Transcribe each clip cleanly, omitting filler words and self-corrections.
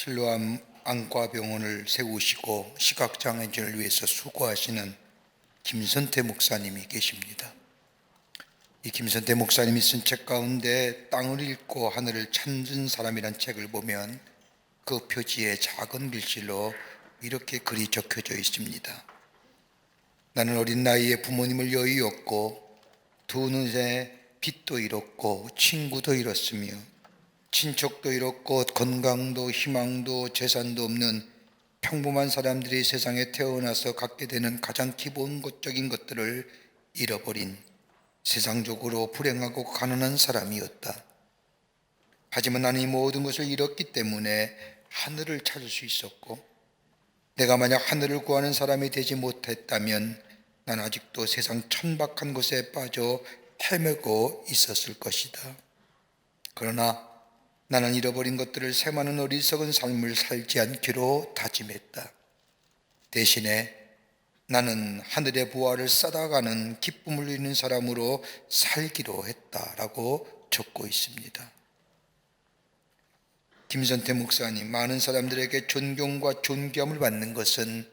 실로암 안과병원을 세우시고 시각장애인을 위해서 수고하시는 김선태 목사님이 계십니다. 이 김선태 목사님이 쓴 책 가운데 땅을 읽고 하늘을 찾는 사람이란 책을 보면 그 표지에 작은 글씨로 이렇게 글이 적혀져 있습니다. 나는 어린 나이에 부모님을 여의었고 두 눈에 빛도 잃었고 친구도 잃었으며 친척도 잃었고 건강도 희망도 재산도 없는 평범한 사람들이 세상에 태어나서 갖게 되는 가장 기본적인 것들을 잃어버린 세상적으로 불행하고 가난한 사람이었다. 하지만 나는 이 모든 것을 잃었기 때문에 하늘을 찾을 수 있었고, 내가 만약 하늘을 구하는 사람이 되지 못했다면 난 아직도 세상 천박한 곳에 빠져 헤매고 있었을 것이다. 그러나 나는 잃어버린 것들을 새마는 어리석은 삶을 살지 않기로 다짐했다. 대신에 나는 하늘의 부활을 쌓아가는 기쁨을 누리는 사람으로 살기로 했다라고 적고 있습니다. 김선태 목사님, 많은 사람들에게 존경과 존귀함을 받는 것은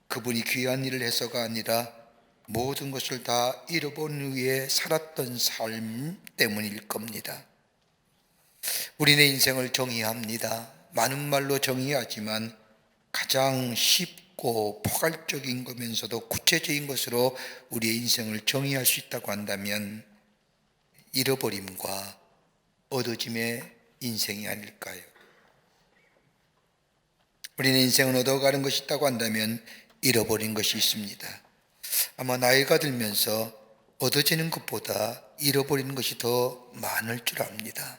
그분이 귀한 일을 해서가 아니라 모든 것을 다 잃어본 후에 살았던 삶 때문일 겁니다. 우리의 인생을 정의합니다. 많은 말로 정의하지만 가장 쉽고 포괄적인 거면서도 구체적인 것으로 우리의 인생을 정의할 수 있다고 한다면 잃어버림과 얻어짐의 인생이 아닐까요? 우리는 인생은 얻어가는 것이 있다고 한다면 잃어버린 것이 있습니다. 아마 나이가 들면서 얻어지는 것보다 잃어버리는 것이 더 많을 줄 압니다.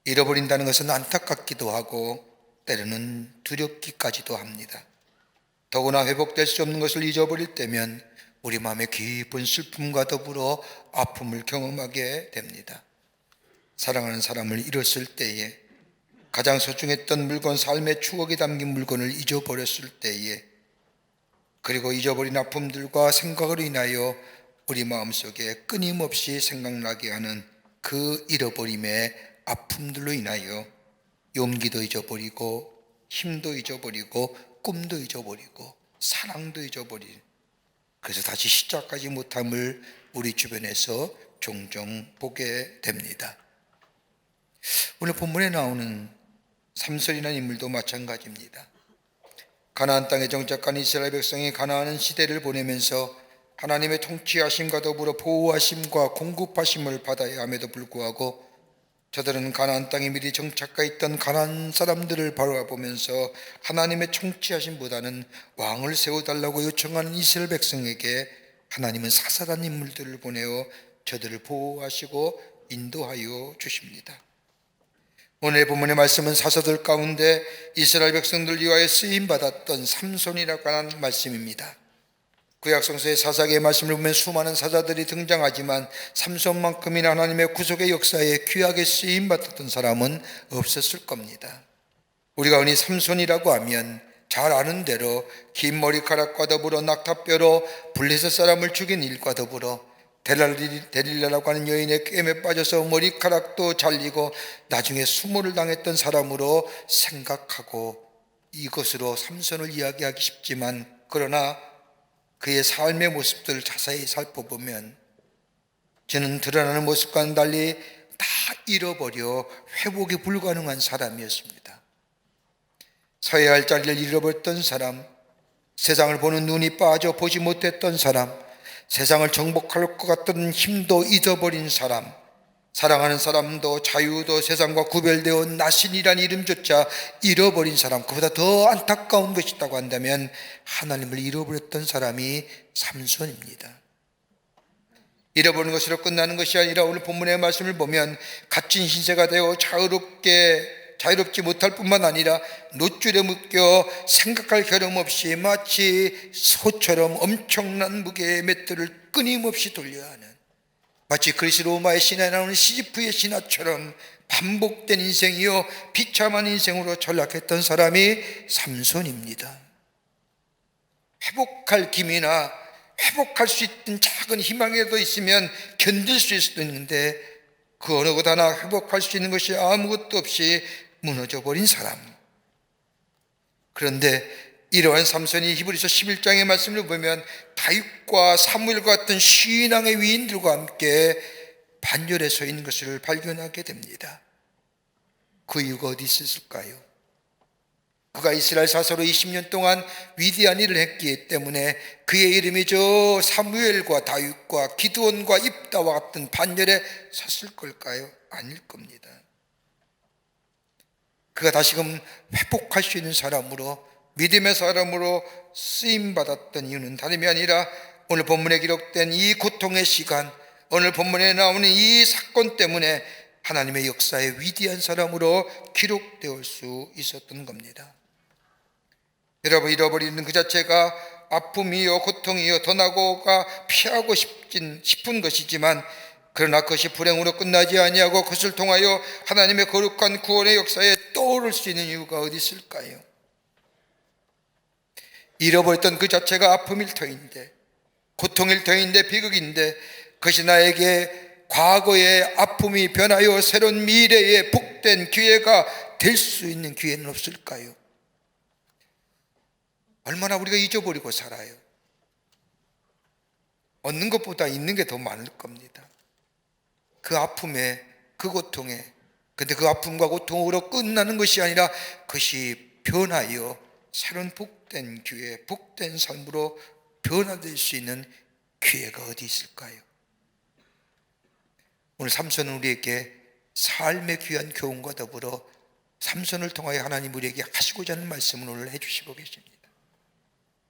잃어버린다는 것은 안타깝기도 하고 때로는 두렵기까지도 합니다. 더구나 회복될 수 없는 것을 잊어버릴 때면 우리 마음에 깊은 슬픔과 더불어 아픔을 경험하게 됩니다. 사랑하는 사람을 잃었을 때에, 가장 소중했던 물건, 삶의 추억이 담긴 물건을 잊어버렸을 때에, 그리고 잊어버린 아픔들과 생각으로 인하여 우리 마음속에 끊임없이 생각나게 하는 그 잃어버림의 아픔들로 인하여 용기도 잊어버리고 힘도 잊어버리고 꿈도 잊어버리고 사랑도 잊어버린, 그래서 다시 시작하지 못함을 우리 주변에서 종종 보게 됩니다. 오늘 본문에 나오는 삼손이라는 인물도 마찬가지입니다. 가나안 땅에 정착한 이스라엘 백성이 가나안 시대를 보내면서 하나님의 통치하심과 더불어 보호하심과 공급하심을 받아야 함에도 불구하고 저들은 가나안 땅에 미리 정착해 있던 가나안 사람들을 바라보면서 하나님의 통치하심보다는 왕을 세워달라고 요청하는 이스라엘 백성에게 하나님은 사사란 인물들을 보내어 저들을 보호하시고 인도하여 주십니다. 오늘 본문의 말씀은 사사들 가운데 이스라엘 백성들 위하여 쓰임받았던 삼손이라고 하는 말씀입니다. 구약성서의 사사기의 말씀을 보면 수많은 사자들이 등장하지만 삼손만큼이나 하나님의 구속의 역사에 귀하게 쓰임받았던 사람은 없었을 겁니다. 우리가 흔히 삼손이라고 하면 잘 아는 대로 긴 머리카락과 더불어 낙타뼈로 블레셋 사람을 죽인 일과 더불어 데릴라라고 하는 여인의 꿰매 빠져서 머리카락도 잘리고 나중에 수모를 당했던 사람으로 생각하고 이것으로 삼손을 이야기하기 쉽지만, 그러나 그의 삶의 모습들을 자세히 살펴보면 저는 드러나는 모습과는 달리 다 잃어버려 회복이 불가능한 사람이었습니다. 서야 할 자리를 잃어버렸던 사람, 세상을 보는 눈이 빠져 보지 못했던 사람, 세상을 정복할 것 같던 힘도 잊어버린 사람, 사랑하는 사람도 자유도 세상과 구별되어 나신이란 이름조차 잃어버린 사람, 그보다 더 안타까운 것이 있다고 한다면 하나님을 잃어버렸던 사람이 삼손입니다. 잃어버린 것으로 끝나는 것이 아니라 오늘 본문의 말씀을 보면 갇힌 신세가 되어 자유롭지 못할 뿐만 아니라 노줄에 묶여 생각할 겨름 없이 마치 소처럼 엄청난 무게의 맷들을 끊임없이 돌려야 하는, 마치 그리스 로마의 신화에 나오는 시지프의 신화처럼 반복된 인생이요 비참한 인생으로 전락했던 사람이 삼손입니다. 회복할 기미나 회복할 수 있는 작은 희망이라도 있으면 견딜 수 있을 수도 있는데 그 어느 것 하나 회복할 수 있는 것이 아무것도 없이 무너져 버린 사람. 그런데 이러한 삼손이 히브리서 11장의 말씀을 보면 다윗과 사무엘과 같은 신앙의 위인들과 함께 반열에 서 있는 것을 발견하게 됩니다. 그 이유가 어디 있었을까요? 그가 이스라엘 사사로 20년 동안 위대한 일을 했기 때문에 그의 이름이 저 사무엘과 다윗과 기드온과 입다와 같은 반열에 섰을 걸까요? 아닐 겁니다. 그가 다시금 회복할 수 있는 사람으로, 믿음의 사람으로 쓰임받았던 이유는 다름이 아니라 오늘 본문에 기록된 이 고통의 시간, 오늘 본문에 나오는 이 사건 때문에 하나님의 역사의 위대한 사람으로 기록되어 수 있었던 겁니다. 여러분, 잃어버리는 그 자체가 아픔이요 고통이요 더 나고가 피하고 싶은 것이지만, 그러나 그것이 불행으로 끝나지 아니하고 그것을 통하여 하나님의 거룩한 구원의 역사에 떠오를 수 있는 이유가 어디 있을까요? 잃어버렸던 그 자체가 아픔일 터인데, 고통일 터인데, 비극인데, 그것이 나에게 과거의 아픔이 변하여 새로운 미래의 복된 기회가 될 수 있는 기회는 없을까요? 얼마나 우리가 잊어버리고 살아요. 얻는 것보다 있는 게 더 많을 겁니다. 그 아픔에, 그 고통에. 근데 그 아픔과 고통으로 끝나는 것이 아니라 그것이 변하여 새로운 복된 기회, 복된 삶으로 변화될 수 있는 기회가 어디 있을까요? 오늘 삼손은 우리에게 삶의 귀한 교훈과 더불어 삼손을 통하여 하나님 우리에게 하시고자 하는 말씀을 오늘 해주시고 계십니다.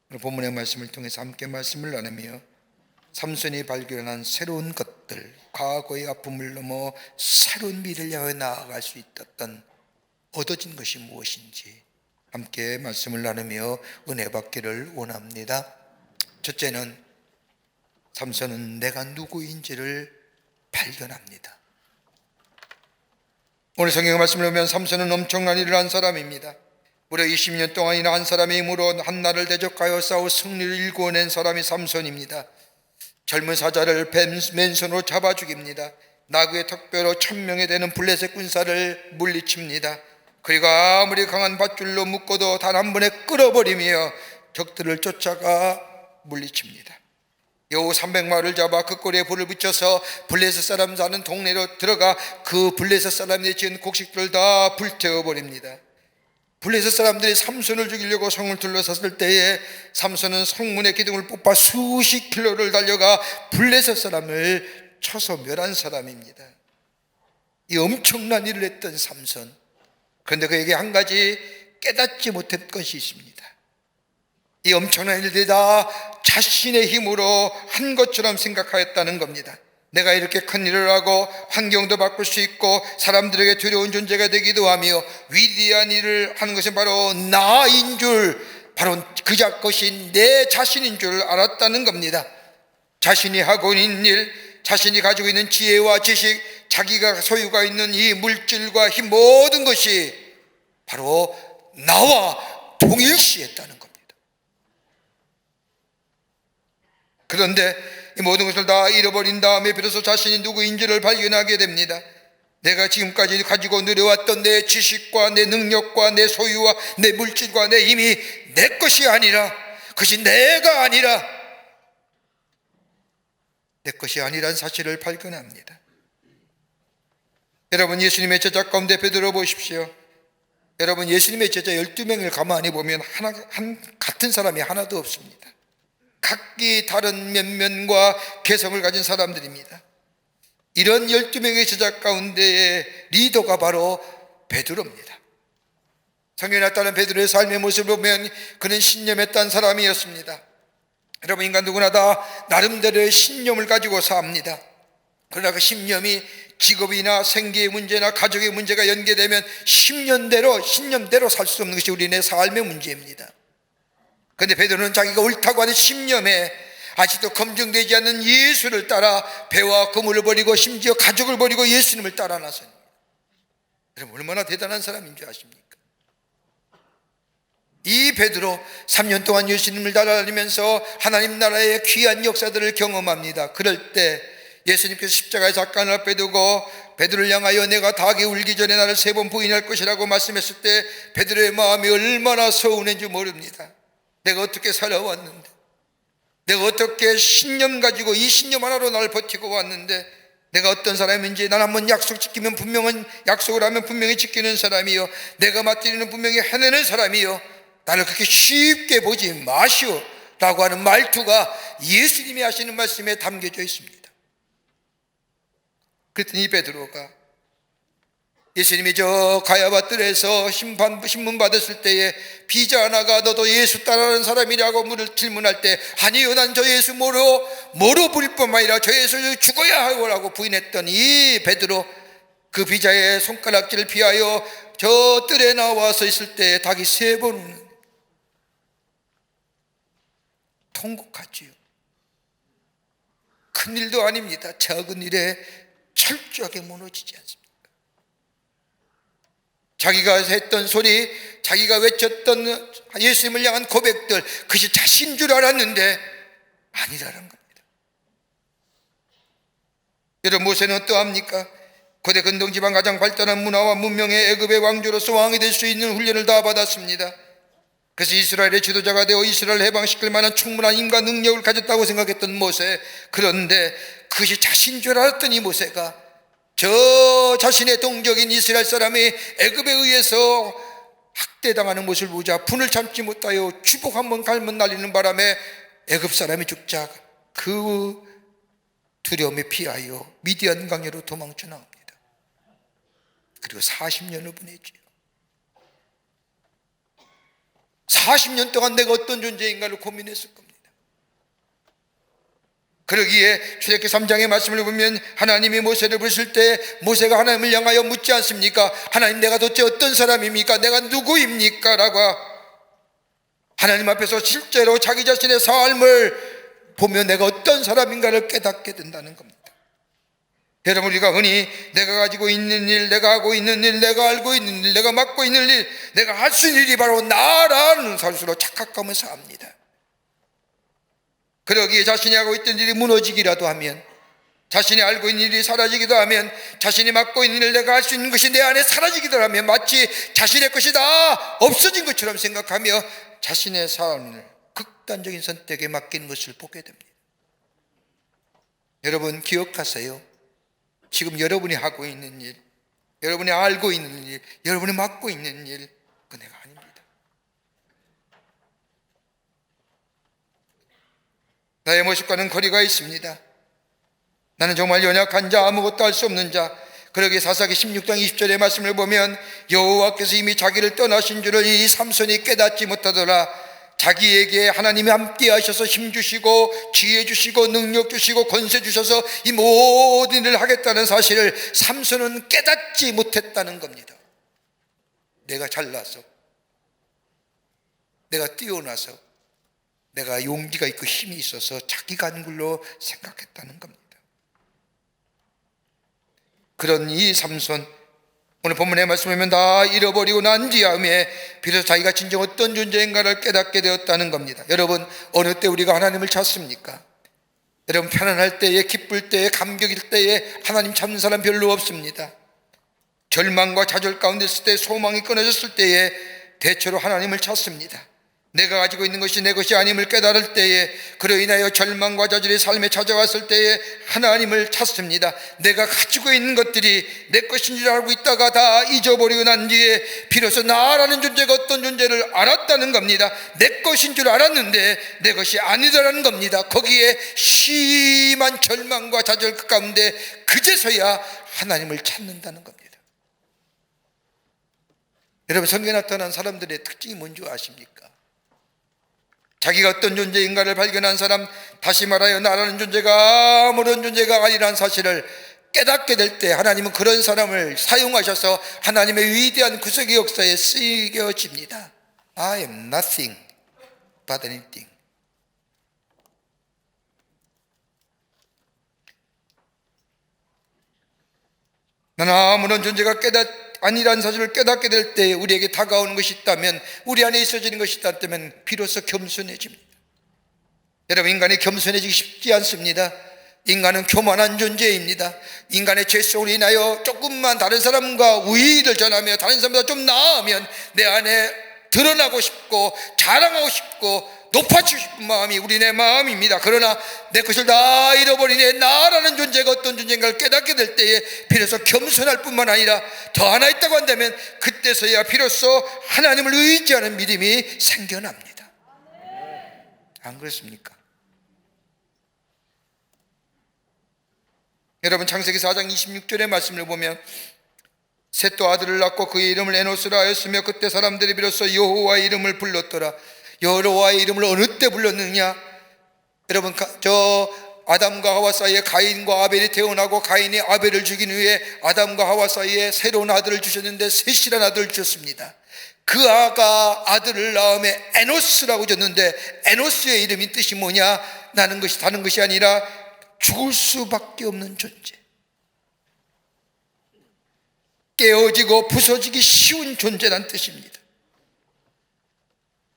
오늘 본문의 말씀을 통해서 함께 말씀을 나누며 삼손이 발견한 새로운 것들, 과거의 아픔을 넘어 새로운 미래를 향해 나아갈 수 있었던 얻어진 것이 무엇인지 함께 말씀을 나누며 은혜 받기를 원합니다. 첫째는 삼손은 내가 누구인지를 발견합니다. 오늘 성경의 말씀을 보면 삼손은 엄청난 일을 한 사람입니다. 무려 20년 동안이나 한 사람의 힘으로 한나라를 대적하여 싸워 승리를 일궈낸 사람이 삼손입니다. 젊은 사자를 맨손으로 잡아 죽입니다. 나귀의 턱뼈로 1000명에 되는 블레셋 군사를 물리칩니다. 그리고 아무리 강한 밧줄로 묶어도 단 한 번에 끌어버리며 적들을 쫓아가 물리칩니다. 여우 300마리를 잡아 그 꼬리에 불을 붙여서 블레셋 사람 사는 동네로 들어가 그 블레셋 사람들이 지은 곡식들을 다 불태워버립니다. 블레셋 사람들이 삼손을 죽이려고 성을 둘러섰을 때에 삼손은 성문의 기둥을 뽑아 수십 킬로를 달려가 블레셋 사람을 쳐서 멸한 사람입니다. 이 엄청난 일을 했던 삼손. 그런데 그에게 한 가지 깨닫지 못했던 것이 있습니다. 이 엄청난 일들이 다 자신의 힘으로 한 것처럼 생각하였다는 겁니다. 내가 이렇게 큰 일을 하고 환경도 바꿀 수 있고 사람들에게 두려운 존재가 되기도 하며 위대한 일을 하는 것은 바로 나인 줄, 바로 것이 내 자신인 줄 알았다는 겁니다. 자신이 하고 있는 일, 자신이 가지고 있는 지혜와 지식, 자기가 소유가 있는 이 물질과 힘, 모든 것이 바로 나와 동일시했다는 겁니다. 그런데 이 모든 것을 다 잃어버린 다음에 비로소 자신이 누구인지를 발견하게 됩니다. 내가 지금까지 가지고 누려왔던 내 지식과 내 능력과 내 소유와 내 물질과 내 힘이 내 것이 아니라, 그것이 내가 아니라, 내 것이 아니라는 사실을 발견합니다. 여러분, 예수님의 제자 가운데 베드로 보십시오. 여러분, 예수님의 제자 12명을 가만히 보면 같은 사람이 하나도 없습니다. 각기 다른 면면과 개성을 가진 사람들입니다. 이런 12명의 제자 가운데의 리더가 바로 베드로입니다. 성경에 나타난 베드로의 삶의 모습을 보면 그는 신념에 딴 사람이었습니다. 여러분, 인간 누구나 다 나름대로의 신념을 가지고 삽니다. 그러나 그 신념이 직업이나 생계의 문제나 가족의 문제가 연계되면 신념대로 살 수 없는 것이 우리네 삶의 문제입니다. 그런데 베드로는 자기가 옳다고 하는 신념에 아직도 검증되지 않는 예수를 따라 배와 그물을 버리고 심지어 가족을 버리고 예수님을 따라 나섭니다. 여러분, 얼마나 대단한 사람인 줄 아십니까? 이 베드로 3년 동안 예수님을 따라다니면서 하나님 나라의 귀한 역사들을 경험합니다. 그럴 때 예수님께서 십자가의 작관을 앞에 두고 베드로를 향하여 내가 닭이 울기 전에 나를 3번 부인할 것이라고 말씀했을 때 베드로의 마음이 얼마나 서운했는지 모릅니다. 내가 어떻게 살아왔는데, 내가 어떻게 신념 가지고 이 신념 하나로 나를 버티고 왔는데, 내가 어떤 사람인지, 난 한번 약속 지키면 분명한 약속을 하면 분명히 지키는 사람이요, 내가 맡기는 분명히 해내는 사람이요, 나를 그렇게 쉽게 보지 마시오 라고 하는 말투가 예수님이 하시는 말씀에 담겨져 있습니다. 그랬더니 베드로가 예수님이 저 가야바뜰에서 신문 받았을 때에 비자나가 너도 예수 따르는 사람이라고 질문할 때 아니요, 난 저 예수 뭐로 부릴 뿐만 아니라 저 예수 죽어야 하고라고 부인했던 이 베드로, 그 비자의 손가락질을 피하여 저 뜰에 나와서 있을 때 닭이 3번 우는, 통곡하지요. 큰일도 아닙니다. 작은 일에 철저하게 무너지지 않습니다. 자기가 했던 소리, 자기가 외쳤던 예수님을 향한 고백들, 그것이 자신인 줄 알았는데 아니라는 겁니다. 여러분, 모세는 어떠합니까? 고대 근동지방 가장 발달한 문화와 문명의 애굽의 왕조로서 왕이 될 수 있는 훈련을 다 받았습니다. 그래서 이스라엘의 지도자가 되어 이스라엘을 해방시킬 만한 충분한 힘과 능력을 가졌다고 생각했던 모세, 그런데 그것이 자신인 줄 알았던 이 모세가 저 자신의 동족인 이스라엘 사람이 애굽에 의해서 학대당하는 모습을 보자 분을 참지 못하여 주복 한번 갈면 날리는 바람에 애굽 사람이 죽자 그 두려움에 피하여 미디안 강야로 도망쳐 나옵니다. 그리고 40년을 보내지요. 40년 동안 내가 어떤 존재인가를 고민했을 겁니다. 그러기에 출애굽기 3장의 말씀을 보면 하나님이 모세를 부르실 때 모세가 하나님을 향하여 묻지 않습니까? 하나님, 내가 도대체 어떤 사람입니까? 내가 누구입니까? 라고 하나님 앞에서 실제로 자기 자신의 삶을 보며 내가 어떤 사람인가를 깨닫게 된다는 겁니다. 여러분, 우리가 흔히 내가 가지고 있는 일, 내가 하고 있는 일, 내가 알고 있는 일, 내가 맡고 있는 일, 내가 할 수 있는 일이 바로 나라는 사실로 착각하며 삽니다. 그러기에 자신이 하고 있던 일이 무너지기라도 하면, 자신이 알고 있는 일이 사라지기도 하면, 자신이 맡고 있는 일을 내가 할 수 있는 것이 내 안에 사라지기도 하면 마치 자신의 것이 다 없어진 것처럼 생각하며 자신의 삶을 극단적인 선택에 맡기는 것을 보게 됩니다. 여러분, 기억하세요. 지금 여러분이 하고 있는 일, 여러분이 알고 있는 일, 여러분이 맡고 있는 일, 그건 내가 아닙니다. 나의 모습과는 거리가 있습니다. 나는 정말 연약한 자, 아무것도 할 수 없는 자. 그러기에 사사기 16장 20절의 말씀을 보면 여호와께서 이미 자기를 떠나신 줄을 이 삼손이 깨닫지 못하더라. 자기에게 하나님이 함께 하셔서 힘 주시고 지혜 주시고 능력 주시고 권세 주셔서 이 모든 일을 하겠다는 사실을 삼손은 깨닫지 못했다는 겁니다. 내가 잘나서, 내가 뛰어나서, 내가 용기가 있고 힘이 있어서 자기가 한 걸로 생각했다는 겁니다. 그런 이 삼손, 오늘 본문의 말씀을 보면 다 잃어버리고 난 뒤에 비로소 자기가 진정 어떤 존재인가를 깨닫게 되었다는 겁니다. 여러분, 어느 때 우리가 하나님을 찾습니까? 여러분, 편안할 때에, 기쁠 때에, 감격일 때에 하나님 찾는 사람 별로 없습니다. 절망과 좌절 가운데 있을 때, 소망이 끊어졌을 때에 대체로 하나님을 찾습니다. 내가 가지고 있는 것이 내 것이 아님을 깨달을 때에, 그로 인하여 절망과 좌절이 삶에 찾아왔을 때에 하나님을 찾습니다. 내가 가지고 있는 것들이 내 것인 줄 알고 있다가 다 잊어버리고 난 뒤에 비로소 나라는 존재가 어떤 존재를 알았다는 겁니다. 내 것인 줄 알았는데 내 것이 아니더라는 겁니다. 거기에 심한 절망과 좌절 가운데 그제서야 하나님을 찾는다는 겁니다. 여러분, 성경에 나타난 사람들의 특징이 뭔지 아십니까? 자기가 어떤 존재인가를 발견한 사람, 다시 말하여 나라는 존재가 아무런 존재가 아니라는 사실을 깨닫게 될 때 하나님은 그런 사람을 사용하셔서 하나님의 위대한 구속의 역사에 쓰여집니다. I am nothing but anything. 나는 아무런 존재가 아니라는 사실을 깨닫게 될 때 우리에게 다가오는 것이 있다면, 우리 안에 있어지는 것이 있다면 비로소 겸손해집니다. 여러분, 인간이 겸손해지기 쉽지 않습니다. 인간은 교만한 존재입니다. 인간의 죄 속으로 인하여 조금만 다른 사람과 우위를 전하며 다른 사람보다 좀 나으면 내 안에 드러나고 싶고 자랑하고 싶고 높아지고 싶은 마음이 우리네 마음입니다. 그러나 내 것을 다 잃어버린 내 나라는 존재가 어떤 존재인가를 깨닫게 될 때에 비로소 겸손할 뿐만 아니라 더 하나 있다고 한다면 그때서야 비로소 하나님을 의지하는 믿음이 생겨납니다. 안 그렇습니까? 여러분, 창세기 4장 26절의 말씀을 보면 셋도 아들을 낳고 그의 이름을 에노스라 하였으며 그때 사람들이 비로소 여호와의 이름을 불렀더라. 여호와의 이름을 어느 때 불렀느냐? 여러분, 아담과 하와 사이에 가인과 아벨이 태어나고 가인이 아벨을 죽인 후에 아담과 하와 사이에 새로운 아들을 주셨는데 셋이라는 아들을 주셨습니다. 그 아가 아들을 낳음에 에노스라고 줬는데 에노스의 이름이 뜻이 뭐냐? 나는 것이 다른 것이 아니라 죽을 수밖에 없는 존재, 깨어지고 부서지기 쉬운 존재란 뜻입니다.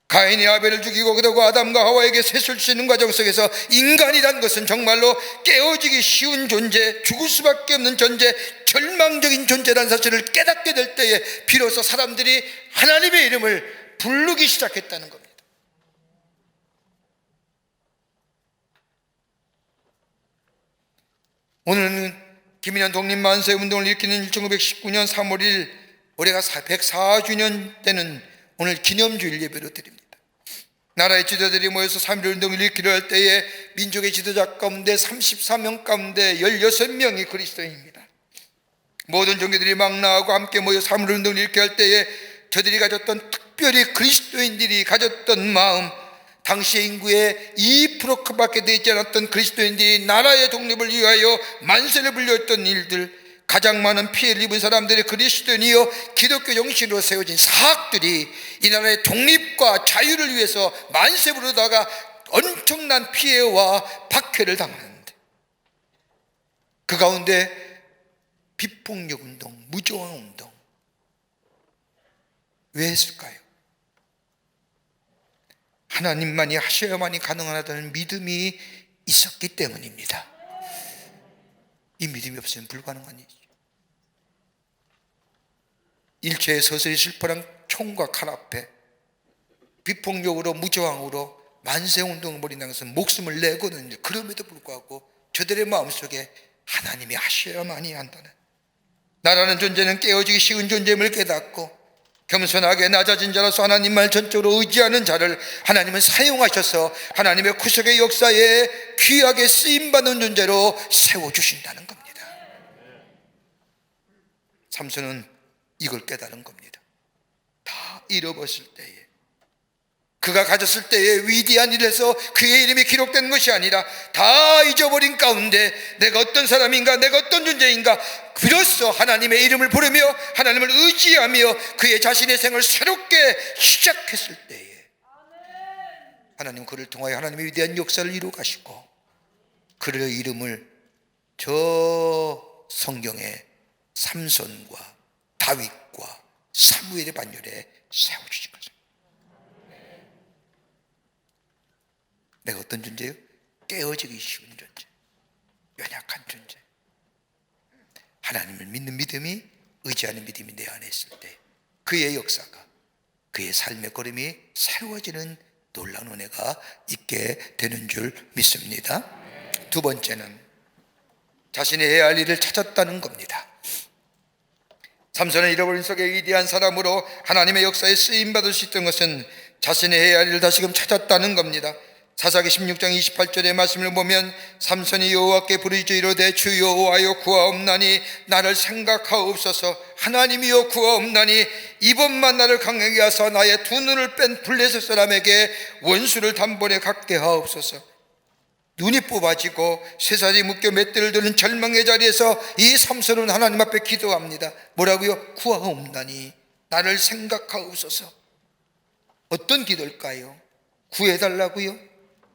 가인이 아벨을 죽이고 그러고 아담과 하와에게 셋을 주시는 과정 속에서 인간이란 것은 정말로 깨어지기 쉬운 존재, 죽을 수밖에 없는 존재, 절망적인 존재라는 사실을 깨닫게 될 때에 비로소 사람들이 하나님의 이름을 부르기 시작했다는 겁니다. 오늘은 김인현 독립만세운동을 일으키는 1919년 3월 1일 올해가 104주년 되는 오늘 기념주일 예배로 드립니다. 나라의 지도자들이 모여서 3.1 운동을 일으키려 할 때에 민족의 지도자 가운데 34명 가운데 16명이 그리스도인입니다. 모든 종교들이 망라하고 함께 모여 3.1 운동을 일으키려 할 때에 저들이 가졌던, 특별히 그리스도인들이 가졌던 마음, 당시의 인구의 2%밖에 되지 않았던 그리스도인들이 나라의 독립을 위하여 만세를 불렸던 일들, 가장 많은 피해를 입은 사람들이 그리스도인이요 기독교 정신으로 세워진 사학들이 이 나라의 독립과 자유를 위해서 만세 부르다가 엄청난 피해와 박해를 당하는데, 그 가운데 비폭력 운동, 무조항 운동 왜 했을까요? 하나님만이 하셔야만이 가능하다는 믿음이 있었기 때문입니다. 이 믿음이 없으면 불가능한 일이죠. 일체의 서서히 슬퍼랑 총과 칼 앞에 비폭력으로 무저항으로 만세운동을 벌인다는 것은 목숨을 내거든요. 그럼에도 불구하고 저들의 마음속에 하나님이 하셔야만이 한다는, 나라는 존재는 깨어지기 쉬운 존재임을 깨닫고 겸손하게 낮아진 자로서 하나님 말 전적으로 의지하는 자를 하나님은 사용하셔서 하나님의 구속의 역사에 귀하게 쓰임받는 존재로 세워주신다는 겁니다. 삼손은 이걸 깨달은 겁니다. 다 잃어버렸을 때에, 그가 가졌을 때에 위대한 일에서 그의 이름이 기록된 것이 아니라 다 잊어버린 가운데 내가 어떤 사람인가, 내가 어떤 존재인가, 비로소 하나님의 이름을 부르며 하나님을 의지하며 그의 자신의 생을 새롭게 시작했을 때에 하나님 그를 통하여 하나님의 위대한 역사를 이루어 가시고 그의 이름을 저 성경의 삼손과 다윗과 사무엘의 반열에 세워주신 거죠. 내가 어떤 존재예요? 깨어지기 쉬운 존재, 연약한 존재. 하나님을 믿는 믿음이, 의지하는 믿음이 내 안에 있을 때 그의 역사가, 그의 삶의 걸음이 세워지는 놀라운 은혜가 있게 되는 줄 믿습니다. 두 번째는 자신의 해야 할 일을 찾았다는 겁니다. 삼손은 잃어버린 속에 위대한 사람으로 하나님의 역사에 쓰임받을 수 있던 것은 자신의 해야 할 일을 다시금 찾았다는 겁니다. 사사기 16장 28절의 말씀을 보면 삼손이 여호와께 부르짖어 이르되 주 여호와여 구하옵나니 나를 생각하옵소서. 하나님이여 구하옵나니 이번만 나를 강하게 하사 나의 두 눈을 뺀 블레셋 사람에게 원수를 단번에 갖게 하옵소서. 눈이 뽑아지고 쇠살이 묶여 맷대를 드는 절망의 자리에서 이 삼손은 하나님 앞에 기도합니다. 뭐라고요? 구하옵나니 나를 생각하옵소서. 어떤 기도일까요? 구해달라고요?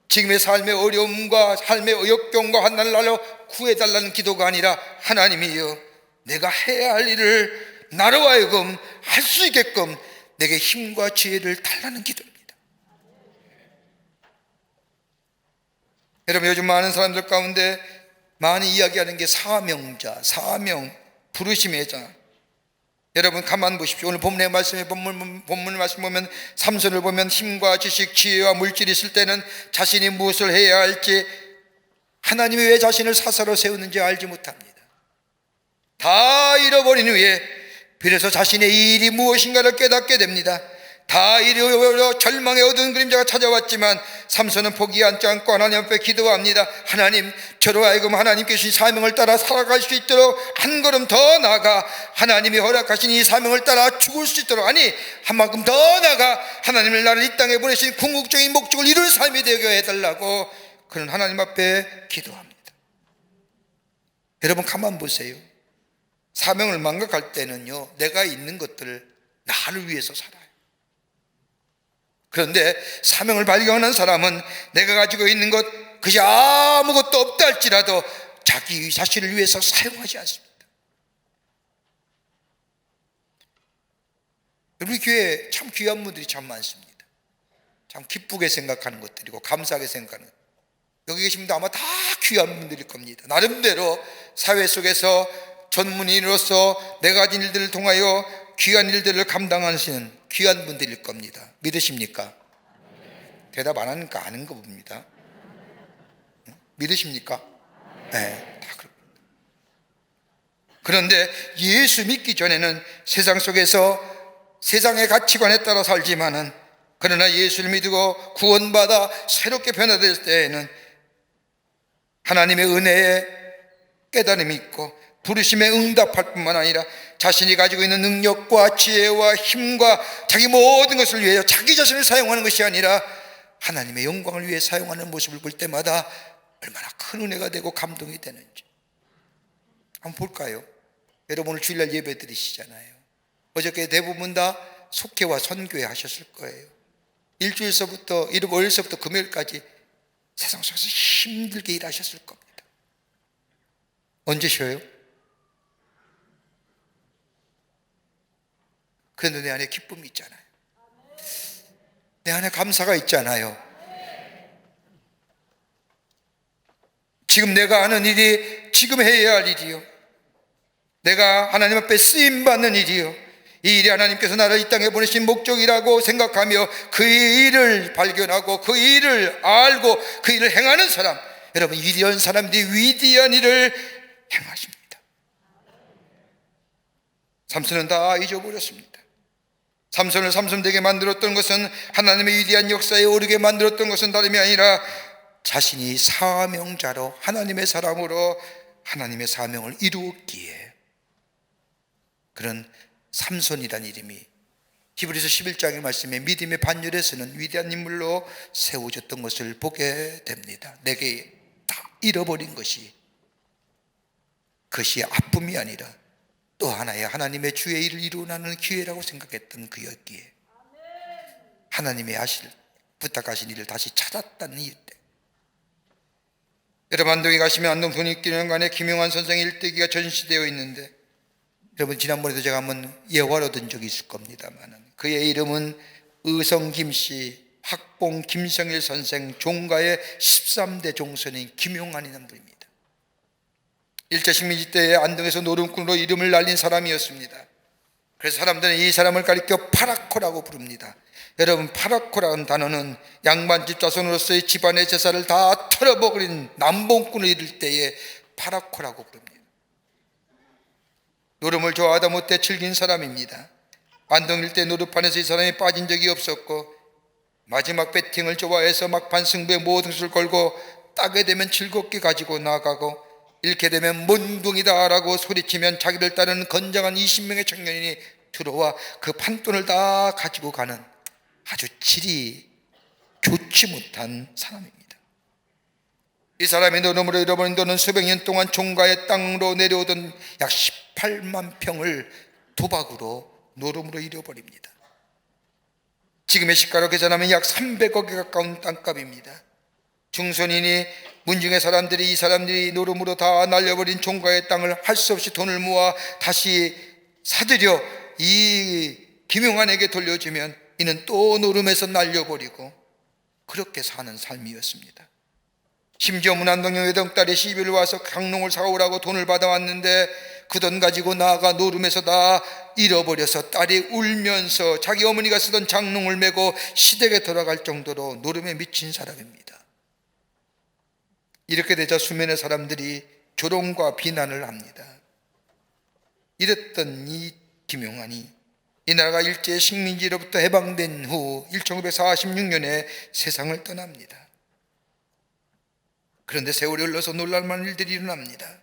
지금의 삶의 어려움과 삶의 역경과 환난을 나로 구해달라는 기도가 아니라 하나님이여 내가 해야 할 일을 나로 하여금 할 수 있게끔 내게 힘과 지혜를 달라는 기도입니다. 여러분, 요즘 많은 사람들 가운데 많이 이야기하는 게 사명자, 사명, 부르심의 자. 여러분 가만 보십시오. 오늘 본문의 말씀에 본문 말씀 보면 삼손을 보면 힘과 지식, 지혜와 물질이 있을 때는 자신이 무엇을 해야 할지, 하나님이 왜 자신을 사사로 세우는지 알지 못합니다. 다 잃어버린 후에 비로소 자신의 일이 무엇인가를 깨닫게 됩니다. 다 잃어 절망에 어두운 그림자가 찾아왔지만 삼손은 포기하지 않고 하나님 앞에 기도합니다. 하나님, 저로 하여금 하나님께 주신 사명을 따라 살아갈 수 있도록 한 걸음 더 나아가 하나님이 허락하신 이 사명을 따라 죽을 수 있도록, 아니 한 만큼 더 나아가 하나님을 나를 이 땅에 보내신 궁극적인 목적을 이룰 삶이 되게 해달라고 그는 하나님 앞에 기도합니다. 여러분 가만 보세요. 사명을 망각할 때는요, 내가 있는 것들을 나를 위해서 살아요. 그런데 사명을 발견한 사람은 내가 가지고 있는 것, 그저 아무것도 없다 할지라도 자기 자신을 위해서 사용하지 않습니다. 우리 교회에 참 귀한 분들이 참 많습니다. 참 기쁘게 생각하는 것들이고 감사하게 생각하는, 여기 계신 분들 아마 다 귀한 분들일 겁니다. 나름대로 사회 속에서 전문인으로서 내가 가진 일들을 통하여 귀한 일들을 감당하시는 귀한 분들일 겁니다. 믿으십니까? 대답 안 하니까 아는 거 봅니다. 믿으십니까? 네, 다 그렇습니다. 그런데 예수 믿기 전에는 세상 속에서 세상의 가치관에 따라 살지만은, 그러나 예수를 믿고 구원받아 새롭게 변화될 때에는 하나님의 은혜에 깨달음이 있고 부르심에 응답할 뿐만 아니라 자신이 가지고 있는 능력과 지혜와 힘과 자기 모든 것을 위해서 자기 자신을 사용하는 것이 아니라 하나님의 영광을 위해 사용하는 모습을 볼 때마다 얼마나 큰 은혜가 되고 감동이 되는지 한번 볼까요? 여러분 오늘 주일날 예배 드리시잖아요. 어저께 대부분 다 속회와 선교회 하셨을 거예요. 일주일서부터 월요일서부터 금요일까지 세상 속에서 힘들게 일하셨을 겁니다. 언제 쉬어요? 그런데 내 안에 기쁨이 있잖아요. 내 안에 감사가 있잖아요. 지금 내가 하는 일이 지금 해야 할 일이요, 내가 하나님 앞에 쓰임받는 일이요, 이 일이 하나님께서 나를 이 땅에 보내신 목적이라고 생각하며 그 일을 발견하고 그 일을 알고 그 일을 행하는 사람, 여러분 위대한 사람들이 위대한 일을 행하십니다. 삼손은 다 잊어버렸습니다. 삼손을 삼손되게 만들었던 것은, 하나님의 위대한 역사에 오르게 만들었던 것은 다름이 아니라 자신이 사명자로 하나님의 사람으로 하나님의 사명을 이루었기에, 그런 삼손이란 이름이 히브리서 11장의 말씀에 믿음의 반열에서는 위대한 인물로 세워졌던 것을 보게 됩니다. 내게 다 잃어버린 것이, 그것이 아픔이 아니라 또 하나의 하나님의 주의 일을 이루어나는 기회라고 생각했던 그였기에 하나님의 부탁하신 일을 다시 찾았다는 이유 때, 여러분 안동에 가시면 안동 독립기념관에 김용환 선생의 일대기가 전시되어 있는데, 여러분 지난번에도 제가 한번 예화를 얻은 적이 있을 겁니다만, 그의 이름은 의성 김씨, 학봉 김성일 선생, 종가의 13대 종선인 김용환이라는 분입니다. 1차 식민지 때에 안동에서 노름꾼으로 이름을 날린 사람이었습니다. 그래서 사람들은 이 사람을 가리켜 파라코라고 부릅니다. 여러분 파라코라는 단어는 양반집 자손으로서의 집안의 재산을 다 털어버린 남봉꾼을 이룰 때에 파라코라고 부릅니다. 노름을 좋아하다 못해 즐긴 사람입니다. 안동 일대 노름판에서 이 사람이 빠진 적이 없었고, 마지막 배팅을 좋아해서 막판 승부에 모든 것을 걸고 따게 되면 즐겁게 가지고 나가고, 잃게 되면 몬둥이다라고 소리치면 자기를 따르는 건장한 20명의 청년이 들어와 그 판돈을 다 가지고 가는 아주 질이 좋지 못한 사람입니다. 이 사람이 노름으로 잃어버린 돈은 수백 년 동안 종가의 땅으로 내려오던 약 18만 평을 도박으로 노름으로 잃어버립니다. 지금의 시가로 계산하면 약 300억에 가까운 땅값입니다. 중선인이 문중의 사람들이 이 사람들이 노름으로 다 날려버린 종가의 땅을 할 수 없이 돈을 모아 다시 사들여 이 김용환에게 돌려주면 이는 또 노름에서 날려버리고, 그렇게 사는 삶이었습니다. 심지어 문안동의 외동딸이 시비를 와서 강농을 사오라고 돈을 받아왔는데 그 돈 가지고 나아가 노름에서 다 잃어버려서 딸이 울면서 자기 어머니가 쓰던 장롱을 메고 시댁에 돌아갈 정도로 노름에 미친 사람입니다. 이렇게 되자 수면의 사람들이 조롱과 비난을 합니다. 이랬던 이 김용환이 이 나라가 일제 식민지로부터 해방된 후 1946년에 세상을 떠납니다. 그런데 세월이 흘러서 놀랄만한 일들이 일어납니다.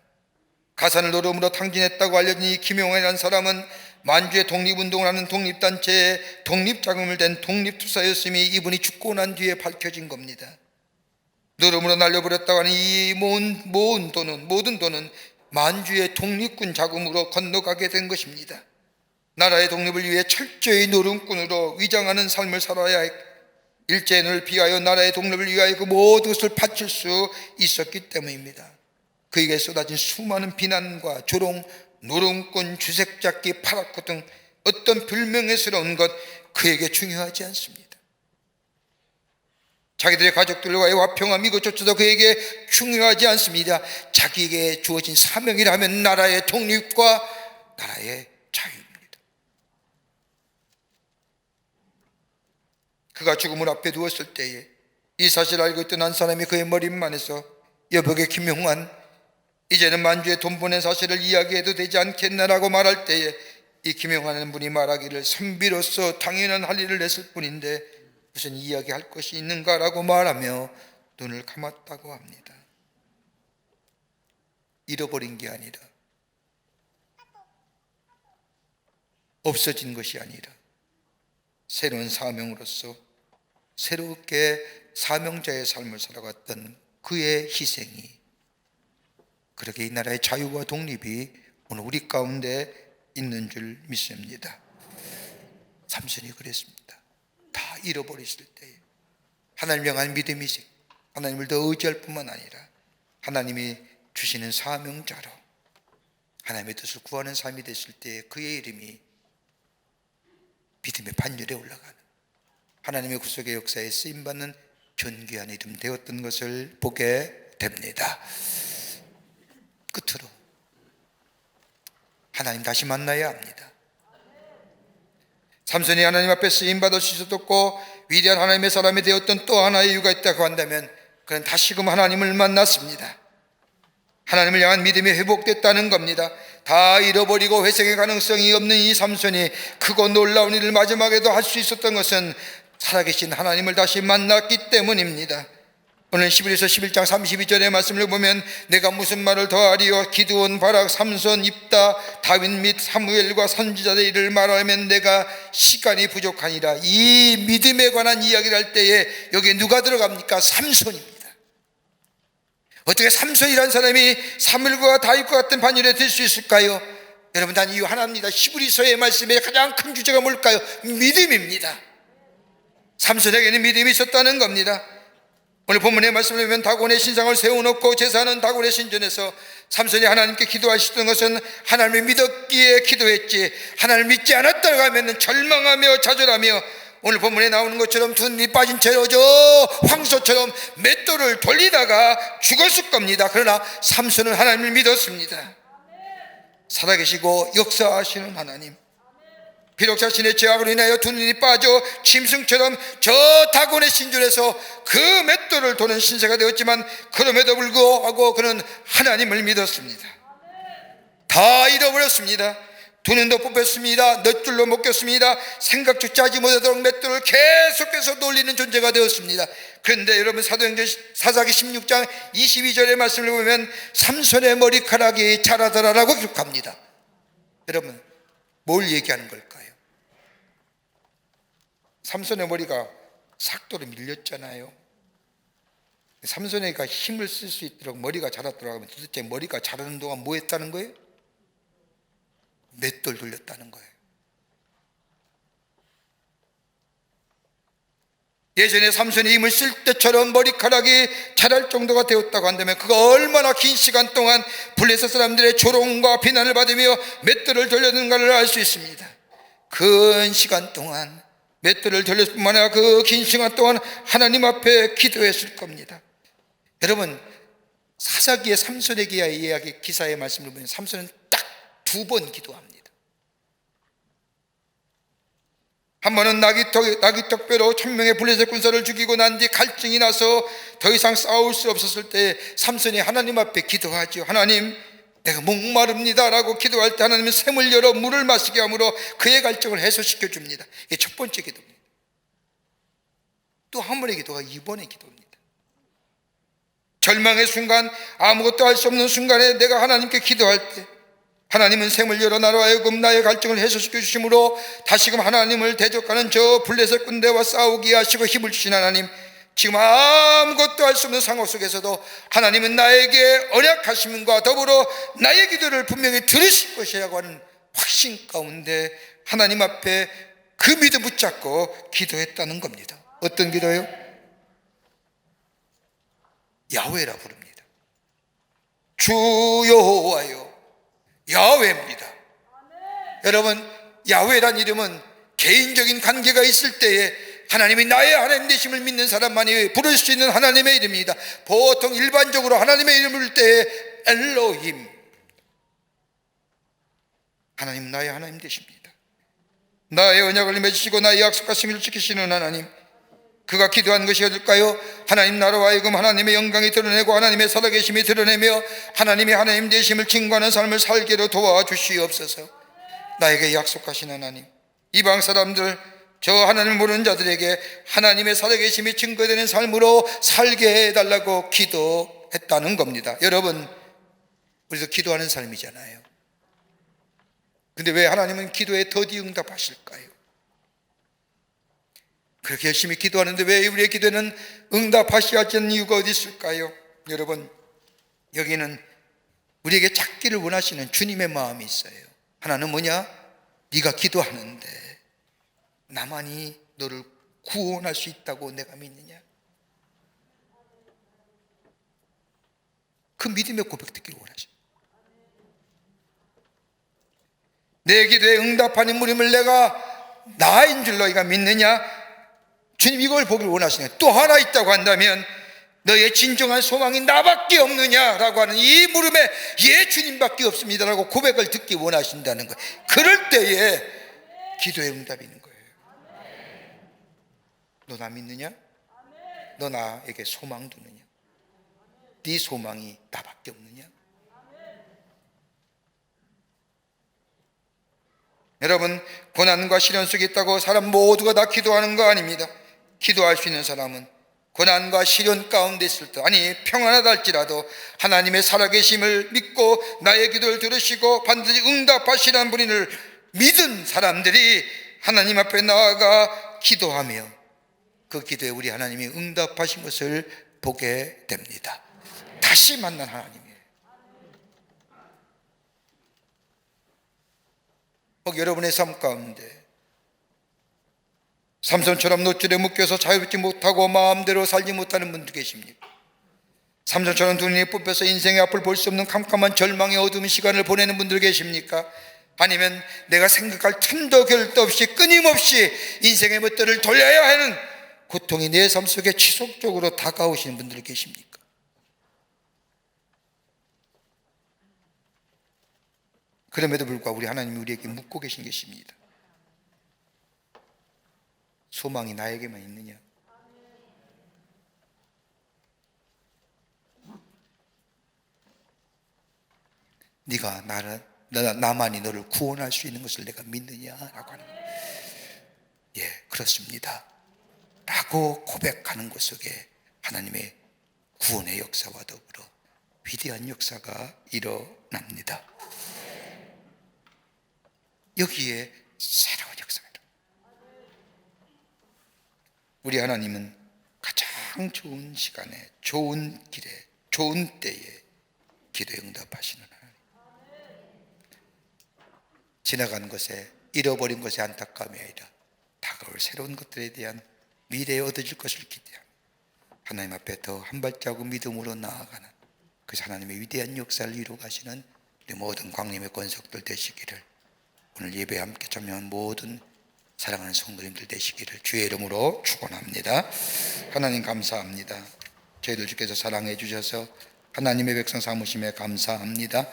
가산을 노름으로 탕진했다고 알려진 이 김용환이라는 사람은 만주의 독립운동을 하는 독립단체에 독립자금을 댄 독립투사였음이 이분이 죽고 난 뒤에 밝혀진 겁니다. 노름으로 날려버렸다고 하는 이 모든 돈은 만주의 독립군 자금으로 건너가게 된 것입니다. 나라의 독립을 위해 철저히 노름꾼으로 위장하는 삶을 살아야 했고 일제인을 비하여 나라의 독립을 위하여 그 모든 것을 바칠 수 있었기 때문입니다. 그에게 쏟아진 수많은 비난과 조롱, 노름꾼, 주색잡기, 파라코 등 어떤 불명예스러운 것 그에게 중요하지 않습니다. 자기들의 가족들과의 화평함 이것조차도 그에게 중요하지 않습니다. 자기에게 주어진 사명이라면 나라의 독립과 나라의 자유입니다. 그가 죽음을 앞에 두었을 때에 이 사실을 알고 있던 한 사람이 그의 머리만에서 여보게 김용환, 이제는 만주에 돈 보낸 사실을 이야기해도 되지 않겠나라고 말할 때에 이 김용환은 분이 말하기를 선비로서 당연한 할 일을 했을 뿐인데 무슨 이야기할 것이 있는가라고 말하며 눈을 감았다고 합니다. 잃어버린 게 아니라 없어진 것이 아니라 새로운 사명으로서 새롭게 사명자의 삶을 살아갔던 그의 희생이 그렇게 이 나라의 자유와 독립이 오늘 우리 가운데 있는 줄 믿습니다. 삼손이 그랬습니다. 다 잃어버렸을 때에 하나님을 향한 믿음이 있고 하나님을 더 의지할 뿐만 아니라 하나님이 주시는 사명자로 하나님의 뜻을 구하는 삶이 됐을 때 그의 이름이 믿음의 반열에 올라가는 하나님의 구속의 역사에 쓰임받는 존귀한 이름 되었던 것을 보게 됩니다. 끝으로 하나님 다시 만나야 합니다. 삼손이 하나님 앞에 쓰임받을 수 있었고 위대한 하나님의 사람이 되었던 또 하나의 이유가 있다고 한다면 그는 다시금 하나님을 만났습니다. 하나님을 향한 믿음이 회복됐다는 겁니다. 다 잃어버리고 회생의 가능성이 없는 이 삼손이 크고 놀라운 일을 마지막에도 할 수 있었던 것은 살아계신 하나님을 다시 만났기 때문입니다. 오늘 11에서 11장 32절의 말씀을 보면 내가 무슨 말을 더하리요 기드온, 바락, 삼손, 입다, 다윗 및 사무엘과 선지자들의 일을 말하면 내가 시간이 부족하니라. 이 믿음에 관한 이야기를 할 때에 여기에 누가 들어갑니까? 삼손입니다. 어떻게 삼손이라는 사람이 사무엘과 다윗과 같은 반열에 들 수 있을까요? 여러분, 단 이유 하나입니다. 히브리서의 말씀의 가장 큰 주제가 뭘까요? 믿음입니다. 삼손에게는 믿음이 있었다는 겁니다. 오늘 본문의 말씀을 보면 다곤의 신상을 세워놓고 제사하는 다곤의 신전에서 삼손이 하나님께 기도하셨던 것은 하나님을 믿었기에 기도했지 하나님을 믿지 않았다고 하면 절망하며 좌절하며 오늘 본문에 나오는 것처럼 두 눈이 빠진 채로 저 황소처럼 맷돌을 돌리다가 죽었을 겁니다. 그러나 삼손은 하나님을 믿었습니다. 살아계시고 역사하시는 하나님, 비록 자신의 죄악으로 인하여 두 눈이 빠져 짐승처럼 저 다곤의 신전에서 그 맷돌을 도는 신세가 되었지만 그럼에도 불구하고 그는 하나님을 믿었습니다. 다 잃어버렸습니다. 두 눈도 뽑혔습니다. 넛줄로 묶였습니다. 생각조차 하지 못하도록 맷돌을 계속해서 돌리는 존재가 되었습니다. 그런데 여러분, 사도행전 사사기 16장 22절의 말씀을 보면 삼손의 머리카락이 자라더라라고 기록합니다. 여러분, 뭘 얘기하는 걸까요? 삼손의 머리가 삭도로 밀렸잖아요. 삼손이가 힘을 쓸 수 있도록 머리가 자랐더라고 하면 도대체 머리가 자라는 동안 뭐 했다는 거예요? 맷돌 돌렸다는 거예요. 예전에 삼손이 힘을 쓸 때처럼 머리카락이 자랄 정도가 되었다고 한다면 그가 얼마나 긴 시간 동안 블레셋 사람들의 조롱과 비난을 받으며 맷돌을 돌렸는가를 알 수 있습니다. 긴 시간 동안 맷돌을 돌렸을 뿐만 아니라 그 긴 시간 동안 하나님 앞에 기도했을 겁니다. 여러분, 사사기의 삼손에게 이야기 기사의 말씀을 보면 삼손은 딱 2번 기도합니다. 한 번은 나귀떡뼈로 1000명의 블레셋 군사를 죽이고 난 뒤 갈증이 나서 더 이상 싸울 수 없었을 때 삼손이 하나님 앞에 기도하죠. 하나님, 내가 목마릅니다 라고 기도할 때 하나님은 샘을 열어 물을 마시게 함으로 그의 갈증을 해소시켜 줍니다. 이게 첫 번째 기도입니다. 또 한 번의 기도가 2번의 기도입니다. 절망의 순간, 아무것도 할 수 없는 순간에 내가 하나님께 기도할 때 하나님은 샘을 열어 나로 하여금 나의 갈증을 해소시켜 주심으로 다시금 하나님을 대적하는 저 블레셋 군대와 싸우게 하시고 힘을 주신 하나님, 지금 아무것도 할 수 없는 상황 속에서도 하나님은 나에게 언약하심과 더불어 나의 기도를 분명히 들으실 것이라고 하는 확신 가운데 하나님 앞에 그 믿음 붙잡고 기도했다는 겁니다. 어떤 기도요? 야훼라 부릅니다. 주 여호와여, 야훼입니다. 여러분, 야훼란 이름은 개인적인 관계가 있을 때에 하나님이 나의 하나님 되심을 믿는 사람만이 부를 수 있는 하나님의 이름입니다. 보통 일반적으로 하나님의 이름을 부를 때에 엘로힘, 하나님 나의 하나님 되십니다. 나의 언약을 맺으시고 나의 약속하심을 지키시는 하나님, 그가 기도한 것이 어딜까요? 하나님 나로 하여금 하나님의 영광이 드러내고 하나님의 살아계심이 드러내며 하나님이 하나님 되심을 증거하는 삶을 살게로 도와주시옵소서. 나에게 약속하신 하나님, 이방 사람들, 저 하나님을 모르는 자들에게 하나님의 살아계심이 증거되는 삶으로 살게 해달라고 기도했다는 겁니다. 여러분, 우리도 기도하는 삶이잖아요. 근데 왜 하나님은 기도에 더디 응답하실까요? 그렇게 열심히 기도하는데 왜 우리의 기도에는 응답하시지 않는 이유가 어디 있을까요? 여러분, 여기는 우리에게 찾기를 원하시는 주님의 마음이 있어요. 하나는 뭐냐? 네가 기도하는데 나만이 너를 구원할 수 있다고 내가 믿느냐? 그 믿음의 고백 듣기를 원하십니다. 내 기도에 응답하는 인물임을 내가 나인 줄 너희가 믿느냐? 주님 이걸 보기를 원하시네요. 또 하나 있다고 한다면 너의 진정한 소망이 나밖에 없느냐라고 하는 이 물음에 예, 주님밖에 없습니다라고 고백을 듣기 원하신다는 거예요. 그럴 때에 기도의 응답이 있는 거예요. 너 나 믿느냐? 너 나에게 소망 두느냐? 네 소망이 나밖에 없느냐? 여러분, 고난과 시련 속에 있다고 사람 모두가 다 기도하는 거 아닙니다. 기도할 수 있는 사람은 고난과 시련 가운데 있을 때, 아니 평안하다 할지라도 하나님의 살아계심을 믿고 나의 기도를 들으시고 반드시 응답하시는 분을 믿은 사람들이 하나님 앞에 나아가 기도하며 그 기도에 우리 하나님이 응답하신 것을 보게 됩니다. 다시 만난 하나님이에요. 혹 여러분의 삶 가운데 삼손처럼 노줄에 묶여서 자유롭지 못하고 마음대로 살지 못하는 분들 계십니까? 삼손처럼 두 눈이 뽑혀서 인생의 앞을 볼 수 없는 캄캄한 절망의 어두운 시간을 보내는 분들 계십니까? 아니면 내가 생각할 틈도 결도 없이 끊임없이 인생의 멨들을 돌려야 하는 고통이 내 삶 속에 지속적으로 다가오시는 분들 계십니까? 그럼에도 불구하고 우리 하나님이 우리에게 묻고 계신 것입니다. 소망이 나에게만 있느냐? 네가 나만이 너를 구원할 수 있는 것을 내가 믿느냐라고 하는 거예요. 예, 그렇습니다 라고 고백하는 것 속에 하나님의 구원의 역사와 더불어 위대한 역사가 일어납니다. 여기에 새로운 역사가 우리 하나님은 가장 좋은 시간에, 좋은 길에, 좋은 때에 기도에 응답하시는 하나님. 지나간 것에, 잃어버린 것에 안타까움이 아니라 다가올 새로운 것들에 대한 미래에 얻어질 것을 기대하며 하나님 앞에 더 한 발자국 믿음으로 나아가는 그 하나님의 위대한 역사를 이루어 가시는 우리 모든 광림의 권속들 되시기를, 오늘 예배에 함께 참여한 모든 사랑하는 성도님들 되시기를 주의 이름으로 축원합니다. 하나님 감사합니다. 저희들 주께서 사랑해 주셔서 하나님의 백성 삼으심에 감사합니다.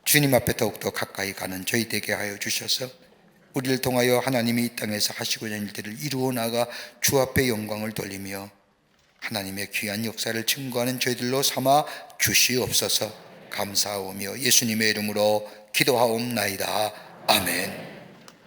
주님 앞에 더욱더 가까이 가는 저희 되게 하여 주셔서 우리를 통하여 하나님이 이 땅에서 하시고자 하는 일들을 이루어 나가 주 앞에 영광을 돌리며 하나님의 귀한 역사를 증거하는 저희들로 삼아 주시옵소서. 감사하오며 예수님의 이름으로 기도하옵나이다. 아멘.